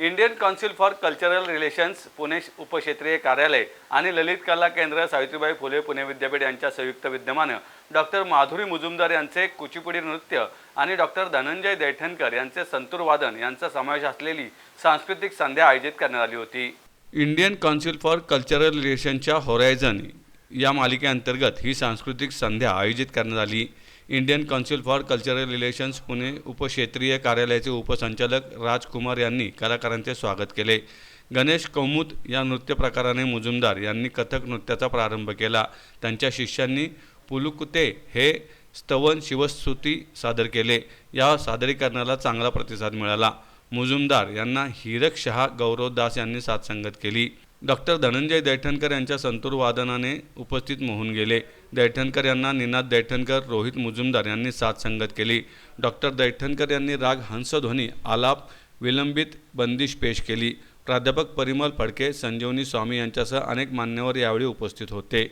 Indian council for cultural relations Pune उपक्षेत्रीय कार्यालय आणि ललित कला केंद्र सावित्रीबाई फुले पुणे विद्यापीठ यांच्या संयुक्त विद्यमाने डॉक्टर माधुरी मुजुमदार यांचे कुचिपुडी नृत्य आणि डॉक्टर धनंजय दैठणकर यांचे संतूर वादन यांचा समावेश असलेली सांस्कृतिक संध्या आयोजित करण्यात आली होती। इंडियन काउन्सिल फॉर कल्चरल रिलेशनच्या होरायझन या मालिकेअंतर्गत ही सांस्कृतिक संध्या आयोजित करण्यात आली। Indian council for cultural relations Pune उपक्षेत्रीय कार्यालयाचे उपसंचालक राजकुमार यांनी कलाकारांचे स्वागत केले। गणेश कौमुद या नृत्य प्रकाराने मुजुमदार यांनी कथक नृत्याचा प्रारंभ केला। त्यांच्या शिष्यांनी पुलुकुते हे स्तवन शिवस्तुती सादर केले। या सादरीकरणाला चांगला प्रतिसाद मिळाला। मुजुमदार यांना हीरक शहा गौरव दास यांनी साथसंगत केली। डॉक्टर धनंजय दैठणकर यांच्या संतूर वादनाने उपस्थित मोहून गेले। दैठणकर यांना निनाद दैठणकर, रोहित मुजुमदार यांनी साथसंगत केली। डॉक्टर दैठणकर यांनी राग हंसध्वनी आलाप विलंबित बंदिश पेश केली। प्राध्यापक परिमल फडके, संजीवनी स्वामी यांच्यासह अनेक मान्यवर यावेळी उपस्थित होते।